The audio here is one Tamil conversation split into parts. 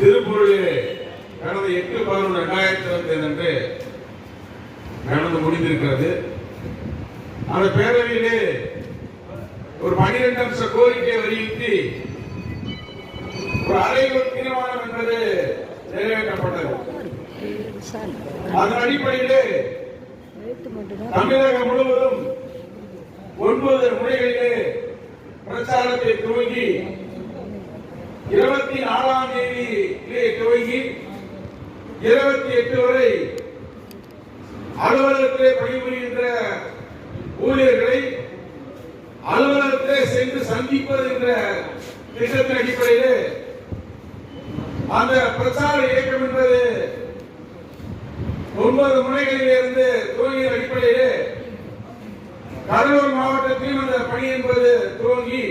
திருப்பூரிலே கடந்த 8/11/2025 அன்று நடந்து முடிந்திருக்கிறது. அந்த பேரவையிலே ஒரு 12 அம்ச கோரிக்கை வலியுறுத்தி ஒரு அரைகுறை தீர்மானம் என்பது நிறைவேற்றப்பட்டது. அதன் அடிப்படையிலே தமிழகம் முழுவதும் 9 முறைகளிலே பிரச்சாரத்தை துவங்கி 24ஆம் தேதியிலே துவங்கி 28 வரை அலுவலகத்திலே பணிபுரிகின்ற ஊழியர்களை அலுவலகத்திலே சென்று சந்திப்பது என்ற திட்டத்தின் அடிப்படையிலே அந்த பிரச்சார இயக்கம் என்பது 9 முனைகளிலிருந்து துவங்கிய அடிப்படையிலே கடலூர் மாவட்டத்தில் அந்த பணி என்பது துவங்கி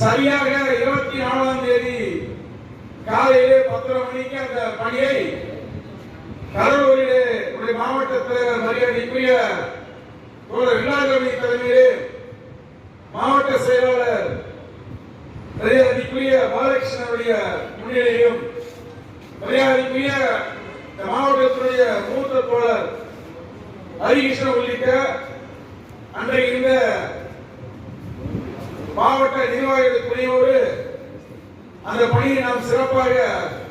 சரியாக 24ஆம் தேதி காலையிலே 10:30 மணிக்கு அந்த பணியை கடலூரிலே மாவட்ட தலைவர் மரியாதைக்குரிய விழாக்கவி தலைமையிலே மாவட்ட செயலாளர் மரியாதைக்குரிய பாலகிருஷ்ணனுடைய முன்னிலையிலும் மரியாதைக்குரிய மாவட்டத்துடைய மூத்த தோழர் ஹரிகிருஷ்ணன் உள்ளிட்ட அன்றைய இந்த மாவட்ட நிர்வாகிகள் துணையோடு அந்த பணியை நாம் சிறப்பாக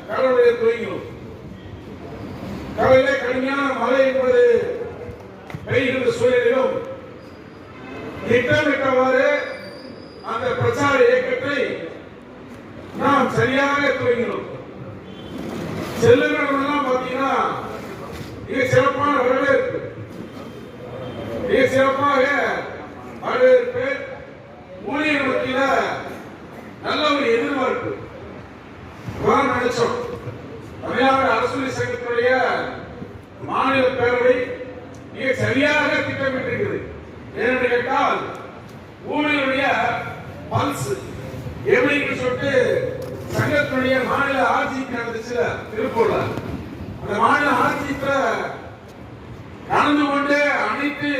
கடலூரில் துவங்கினோம். கடலிலே கடுமையான மழை என்பது பெய்கின்ற சூழலிலும் திட்டமிட்டவாறு அந்த பிரச்சார இயக்கத்தை நாம் சரியாக துவங்கினோம். செல்லுகிறவர்களெல்லாம் பார்த்தீங்கன்னா மிக சிறப்பான வரவேற்பு, மிக சிறப்பாக வரவேற்பு, ஊழியர் மத்தியில நல்ல ஒரு எதிர்பார்ப்பு நினைச்சோம். தமிழ்நாடு அரசு சங்கத்துடைய மாநில பேரவை மிக சரியாக திட்டமிட்டிருக்கிறது. ஏனென்று கேட்டால் ஊழியருடைய பல்ஸ் எப்படின்னு சொல்லிட்டு சங்கத்தினுடைய மாநில ஆட்சி நடந்துச்சு திருப்பூர்ல. அந்த மாநில ஆட்சியில கலந்து கொண்டு அனைத்து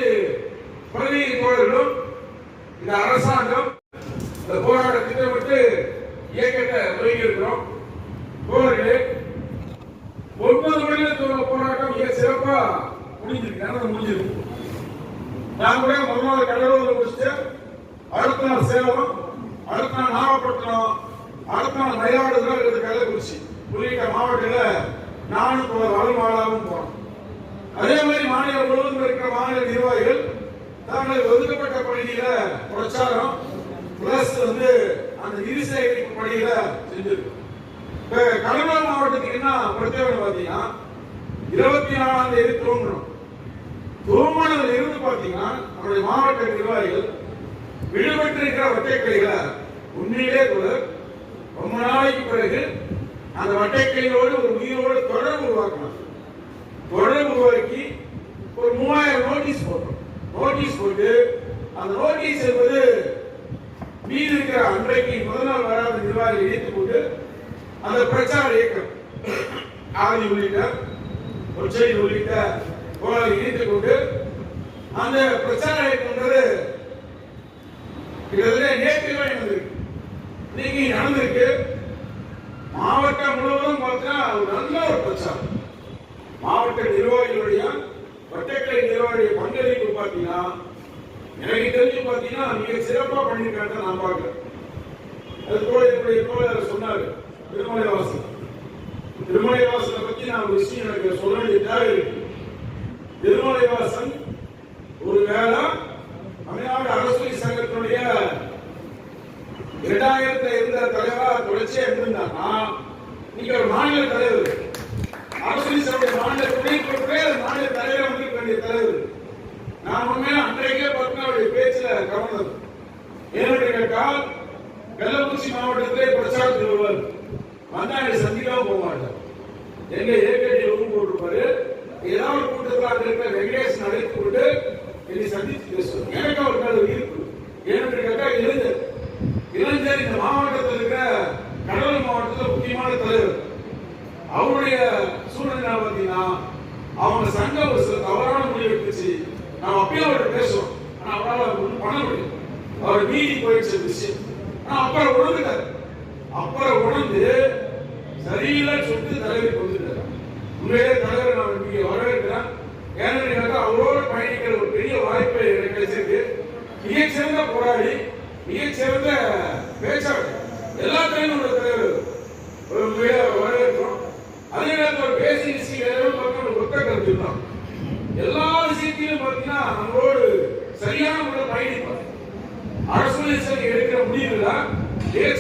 பிரதிநிதி தோழர்களும் இந்த அரசாங்கம் இந்த போராட்ட திட்டமிட்டு இயக்கத்தை துவங்கி இருக்கிறோம். தோழர்களே, 9 மணியில் போராட்டம் மிக சிறப்பா முடிஞ்சிருக்கு. நான் கூட முதல் நாள் கடலூர்ல முடிச்சுட்டு அடுத்த நாள் சேலம், அடுத்த நாள் நாகப்பட்டினம், அடுத்த நாள் மயிலாடுதுறை, கள்ளக்குறிச்சி உள்ளிட்ட மாவட்டங்களில் நானும் வளமாளாவும் போனோம். அதே மாதிரி மாநிலம் முழுவதும் இருக்கிற மாநில நிர்வாகிகள் தாங்கள் ஒதுக்கப்பட்ட பகுதியில பிரச்சாரம் பிளஸ் அந்த நிதி சேகரிப்பு பணியில செஞ்சிருக்கோம். இப்ப கடலூர் மாவட்டத்துக்கு என்ன பிரத்யேகம் பாத்தீங்கன்னா 24ஆம் தேதி துவங்கணும். துவங்கினதுல இருந்து பாத்தீங்கன்னா நம்முடைய மாவட்ட நிர்வாகிகள் விடுபட்டு இருக்கிற வட்டைக்கிளைகளை உண்மையிலே கூட ரொம்ப நாளைக்கு பிறகு அந்த வட்டைக்கிளையோடு ஒரு உயிரோடு தொடர்பு உருவாக்கணும். தொடர்பு உருவாக்கி ஒரு 3000 நோட்டீஸ் போட்டோம். நோட்டீஸ் போட்டு அந்த நோட்டீஸ் என்பது மீது இருக்கிற அன்றைக்கு முதல் நாள் வராத நிர்வாகிகள் இணைத்துக் கொண்டு அந்த பிரச்சார இயக்கம் ஆதி உள்ளிட்ட ஒற்றை உள்ளிட்ட போராளிகள் இணைத்துக் கொண்டு அந்த பிரச்சார இயக்கம்ன்றது கிட்டத்தட்ட நேற்று நடந்திருக்கு, இன்னைக்கு நடந்திருக்கு. மாவட்டம் முழுவதும் பார்த்தீங்கன்னா ஒரு நல்ல ஒரு பிரச்சாரம். மாவட்ட நிர்வாகிகளுடைய வட்டக்கிளை நிர்வாகிகளுடைய பங்களிப்பு பார்த்தீங்கன்னா எனக்கு தெரிஞ்சு பார்த்தீங்கன்னா மிக சிறப்பா பண்ணியிருக்காங்க. நான் பார்க்கிறேன். அது கூட என்னுடைய தோழர் சொன்னாரு திருமலைவாசன். திருமலைவாசனை பத்தி நான் ஒரு விஷயம் எனக்கு சொல்ல வேண்டிய தேவை இருக்கு. திருமலைவாசன் ஒரு வேளை தமிழ்நாடு அரசு சங்கத்தினுடைய 2000 இருந்த தலைவரா தொடர்ச்சியா இருந்தாங்கன்னா நீங்க ஒரு மாநில தலைவர், அரசு சங்க மாநில துணை பொறுப்பே மாநில தலைவர் வந்து வேண்டிய தலைவர். நான் உண்மையா அன்றைக்கே பார்த்தா அவருடைய பேச்சுல கவர்ந்தது. ஏனென்று கேட்டால் கள்ளக்குறிச்சி மாவட்டத்திலே பிரச்சாரத்தில் வருவார், வந்தா என்னை சந்திக்காம போக மாட்டார். எங்க ஏகேடி போட்டிருப்பாரு, ஏதாவது கூட்டத்தில் இருக்கிற வெங்கடேசன் அழைத்து கொண்டு என்னை சந்தித்து பேசுவார். எனக்கு அவர் மேல ஈர்ப்பு. ஏனென்று கேட்டால் இளைஞர் இந்த மாவட்டத்தில் இருக்கிற கடலூர் மாவட்டத்தில் முக்கியமான தலைவர். அவருடைய சூழ்நிலை பார்த்தீங்கன்னா அவங்க சங்கம் ஒரு சில தவறான முடிவு எடுத்துச்சு. நம்ம அப்பயும் அவர்கிட்ட பேசுவோம், ஆனா அவரால் ஒன்றும் பண்ண முடியும். அவர் மீறி போயிடுச்சு விஷயம். ஆனா அப்புறம் உணர்ந்துட்டார். அப்புறம் உணர்ந்து சரியில்லைன்னு சொல்லிட்டு தலைவர் வந்துட்டார். உண்மையிலே தலைவர் நான் இங்கே வரவேற்கிறேன். ஏன்னா அவரோட பயணிக்கிற ஒரு பெரிய வாய்ப்பு எனக்கு கிடைச்சிருக்கு. மிகச்சிறந்த போராளி, மிகச்சிறந்த பேச்சாளர், எல்லாத்தையும் ஒரு தலைவர் உண்மையிலே வரவேற்கிறோம். அதே நேரத்தில் ஒரு பேசி விஷயம் ஒத்த கருத்து தான். எல்லா விஷயத்திலும் பார்த்தீங்கன்னா நம்மளோடு சரியான முறையில் பயணிப்பார். அரசு எடுக்கிற முடிவுல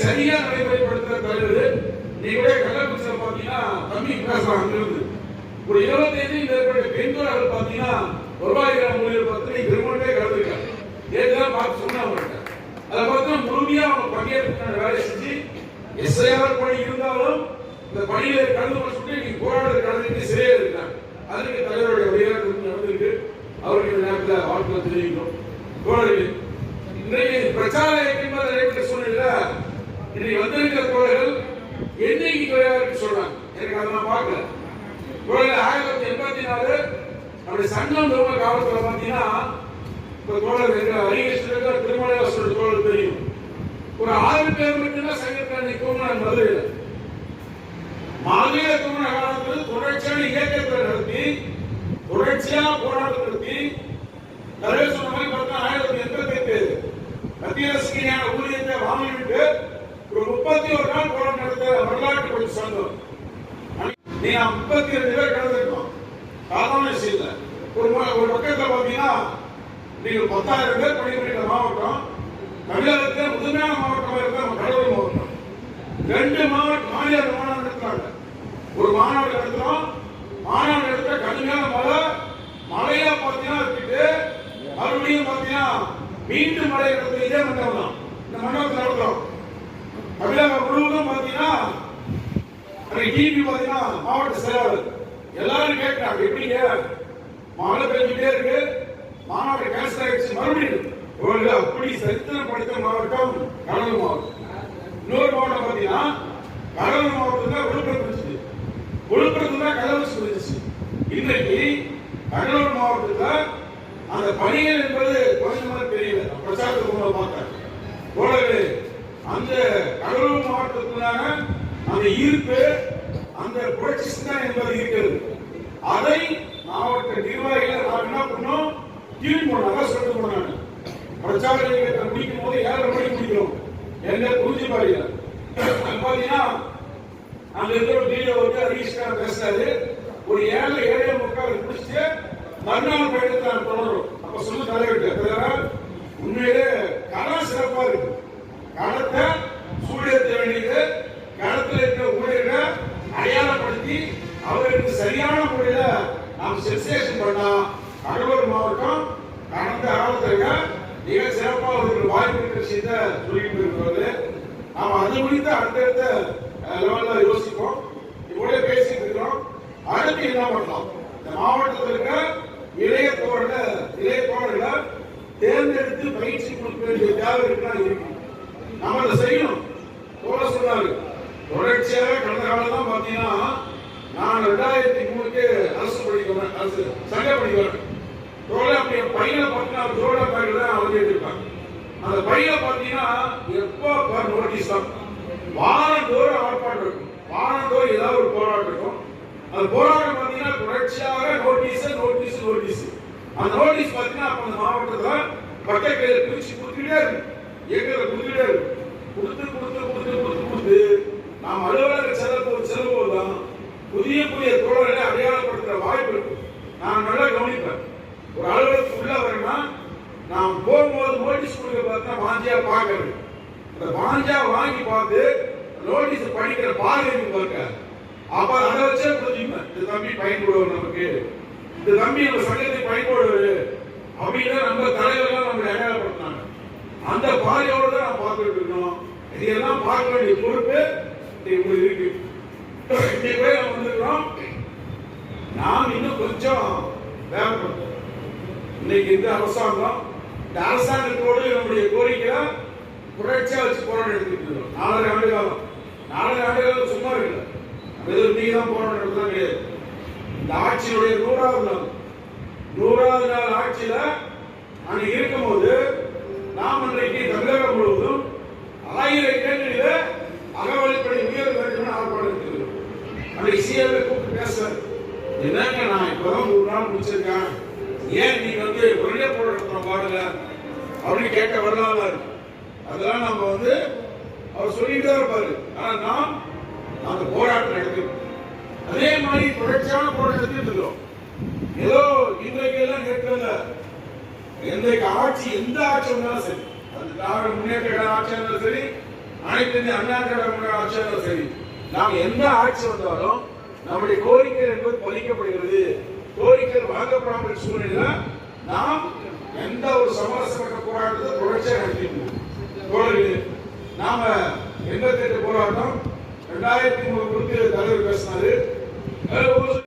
சரியா நடைமுறைப்படுத்துற தலைவர். நீங்க கள்ளக்குறிச்சியில் பார்த்தீங்கன்னா தம்பி பேசலாம். அங்கிருந்து ஒரு 25 மேற்பட்ட பெண்கள் பார்த்தீங்கன்னா வருவாய்க்கான மொழியில் பார்த்து பெருமளவே கலந்துருக்காங்க. ஏற்கனவே பார்த்து சொன்னாங்க. அதை பார்த்தா முழுமையா அவங்க பங்கேற்க வேலை செஞ்சு எஸ்ஐஆர் பணி இருந்தாலும் இந்த பணியில கலந்து சொல்லிட்டு நீங்க போராட்ட கலந்துட்டு சிறையா இருக்காங்க. அதுக்கு தலைவருடைய உரையாடல் நடந்திருக்கு. அவருக்கு இந்த நேரத்தில் வாழ்த்து தெரிவிக்கிறோம். தோழர்கள், இன்றைக்கு பிரச்சார இயக்கம் நடைபெற்ற சூழ்நிலை இன்னைக்கு வந்திருக்கிற தோழர்கள் என்னைக்கு தொழிலாளர்கள் சொல்றாங்க. எனக்கு அதை நான் பார்க்கல. தோழர்கள் 1984 நம்முடைய சங்கம் நிறுவன காலத்துல பார்த்தீங்கன்னா இப்ப தோழர் எங்க அரியேஸ்வரர் திருமலையா சொல்ற தோழர் தெரியும். ஒரு 6 பேர் மட்டும்தான் சங்கத்தில் நிற்கும். நான் மதுரையில் மாநில திருமண காலத்தில் தொடர்ச்சியான இயக்கத்தை நடத்தி தொடர்ச்சியா போராட்டம் நடத்தி தலைவர் சொன்ன மாதிரி பார்த்தா 1988 மத்திய அரசுக்கான ஊதியத்தை வாங்கிட்டு ஒரு 31 நாள் போராட்டம் நடத்த வரலாற்று கொஞ்சம் சொந்தம். நீங்க 32 பேர் கலந்துருக்கோம். சாதாரண விஷயம் இல்லை. ஒரு பக்கத்தில் பார்த்தீங்கன்னா நீங்கள் 10,000 பேர் பணிபுரிகிற மாவட்டம். தமிழகத்தில் முதன்மையான மாவட்டமாக இருந்தால் கடலூர் மாவட்டம். 2 மாவட்ட மாநில மாநாடு நடத்துறாங்க. ஒரு மாநாடு நடத்துறோம். மாநாடு நடத்த கடுமையான மழையா பார்த்தீங்கன்னா இருக்கு. மறுபடியும் பார்த்தீங்கன்னா மீண்டும் மழை நடத்த இதே மண்டபம் தான். இந்த மண்டபத்தில் நடத்துறோம். தமிழகம் முழுவதும் பார்த்தீங்கன்னா டிவி பார்த்தீங்கன்னா மாவட்ட செயலாளர் எல்லாரும் கேட்கிறாங்க, எப்படிங்க மழை பெஞ்சுட்டே இருக்கு, மாநாடு கேன்சல் ஆயிடுச்சு. மறுபடியும் அப்படி சரித்திரம் படித்த மாவட்டம் கடலூர் மாவட்டம். இன்னொரு மாவட்டம் பார்த்தீங்கன்னா கடலூர் மாவட்டத்தில் விழுப்புரம் இருந்துச்சு. விழுப்புரத்துல தான் கள்ளக்குறிச்சி இருந்துச்சு. இன்னைக்கு கடலூர் மாவட்டத்தில் அந்த பணிகள் என்பது குறைஞ்ச மாதிரி தெரியல. பிரச்சாரத்துக்கு பார்த்தாங்க. போலவே அந்த கடலூர் மாவட்டத்திலான அந்த ஈர்ப்பு, அந்த புரட்சி சிந்தனை என்பது இருக்கிறது. அதை மாவட்ட நிர்வாகிகள் நாம் என்ன பண்ணோம், டியூன் பண்ணோம். அதான் சொல்லிட்டு போனாங்க. பிரச்சார இயக்கத்தை முடிக்கும் போது 7:30 மணிக்கு முடிக்கிறோம். எங்க குறிஞ்சி பாடியில பாத்தீங்கன்னா அங்க இருக்கிற வீடியோ வந்து ஹரீஷ்கார் பேசுறாரு. ஒரு 7:30 முடிச்சுட்டு மறுநாள் பயணத்தை நான் தொடரும். அப்ப சொல்ல தலைவர் உண்மையிலே களம் சிறப்பா இருக்கு. களத்தை சூழேற்ற வேண்டியது, களத்தில் இருக்கிற ஊழியர்களை அடையாளப்படுத்தி அவர்களுக்கு சரியான முறையில நாம் சென்சேஷன் பண்ணா கடலூர் மாவட்டம் கடந்த காலத்துல மிக சிறப்பாக ஒரு வாய்ப்பு இருக்கிற விஷயத்தை சொல்லிட்டு இருக்கிறது. நாம் அது குறித்து அடுத்தடுத்த லெவல்ல யோசிப்போம். இவ்வளவு பேசிட்டு இருக்கிறோம். அடுத்து என்ன பண்ணலாம்? இந்த மாவட்டத்தில் இருக்க இளைய தோழர்களை தேர்ந்தெடுத்து பயிற்சி கொடுக்க வேண்டிய தேவை இருக்கு. நம்ம அதை செய்யணும். தோழ சொன்னாரு, தொடர்ச்சியாக கடந்த காலம் தான் பாத்தீங்கன்னா நான் 2003 அரசு படிக்கிறேன், அரசு சங்க படிக்கிறேன். தோழ அப்படி பையனை பார்த்தீங்கன்னா தோழ பையன் தான் அவங்க இருப்பாங்க. அந்த பையனை பார்த்தீங்கன்னா எப்போ நோட்டீஸ் தான். வாரந்தோறும் ஆர்ப்பாட்டம் இருக்கும். வாரந்தோறும் ஏதாவது ஒரு போராட்டம் இருக்கும். அந்த போராட்டம் பார்த்தீங்கன்னா தொடர்ச்சியாக நோட்டீஸ். அந்த நோட்டீஸ் பார்த்தீங்கன்னா அப்ப அந்த மாவட்டத்தில் பட்டக்கையில பிரிச்சு கொடுத்துக்கிட்டே இருக்கு. எங்களை கொடுத்துக்கிட்டே இருக்கு. கொடுத்து நாம் அலுவலக செலவு தான் புதிய தோழர்களை அடையாளப்படுத்துற வாய்ப்பு இருக்கு. நான் நல்லா கவனிப்பேன். ஒரு அலுவலகத்துக்கு உள்ள வரேன்னா நாம் போகும்போது நோட்டீஸ் கொடுக்க பார்த்தா வாஞ்சியா பார்க்கறது. அந்த வாஞ்சா வாங்கி பார்த்து நோட்டீஸ் படிக்கிற பார்வை பார்க்க அப்ப அதை வச்சே புரிஞ்சுப்பேன். இந்த தம்பி பயன்படுவார், நமக்கு இந்த தம்பி நம்ம சங்கத்தை பயன்படுவாரு அப்படின்னு நம்ம தலைவர்கள் நம்மளை அடையாளப்படுத்தினாங்க. அந்த பார்வையோட தான் நான் பார்த்துட்டு இருக்கோம். இதெல்லாம் பார்க்க வேண்டிய பொறுப்பு உங்களுக்கு இருக்கு. இன்னைக்கு போய் நம்ம வந்துருக்கோம். நாம் இன்னும் கொஞ்சம் வேலைப்படுத்தோம். இன்னைக்கு இந்த அரசாங்கம், இந்த அரசாங்கத்தோடு நம்முடைய கோரிக்கையை புரட்சியா வச்சு போராட்டம் எடுத்துட்டு இருக்கோம். 4.5 ஆண்டு காலம். 4.5 ஆண்டு காலம் சும்மா இருக்குல்ல. நீங்க தான் போராட்டம் எடுத்ததான் கிடையாது. இந்த ஆட்சியுடைய 100வது நாள் ஆட்சியில அங்க இருக்கும் போது நாம் இன்றைக்கு தமிழகம் முழுவதும் 1000 இடங்களில அகவழிப்படை உயர் வேண்டும் ஆர்ப்பாட்டம் எடுத்துக்கிறோம். அந்த சிஏவை கூப்பிட்டு பேசுறாரு, என்னங்க நான் இப்பதான் 100 நாள் முடிச்சிருக்கேன், ஏன் நீங்க வந்து ஒரே போராட்டம் பாருங்க அப்படின்னு கேட்க வரலாமா இருக்கு. அதெல்லாம் நம்ம வந்து அவர் சொல்லிட்டு தான் இருப்பாரு. ஆனா நாம் அந்த போராட்டம் நடத்திருக்கோம். அதே மாதிரி தொடர்ச்சியான போராட்டத்தையும் இருக்கிறோம். ஏதோ இன்றைக்கு எல்லாம் நேற்று எந்த ஆட்சி வந்தாலும் சரி, அது திராவிட முன்னேற்ற ஆட்சியா இருந்தாலும் சரி, அனைத்து இந்திய அண்ணா திராவிட ஆட்சியா இருந்தாலும் சரி, நாம் எந்த ஆட்சி வந்தாலும் நம்முடைய கோரிக்கை என்பது பலிக்கப்படுகிறது. கோரிக்கை வாங்கப்படாமல் சூழ்நிலை நாம் எந்த ஒரு சமரசமற்ற போராட்டத்தை தொடர்ச்சியாக நடத்திட்டு நாம 88 போராட்டம் 2003 குறித்து தலைவர் பேசினாரு.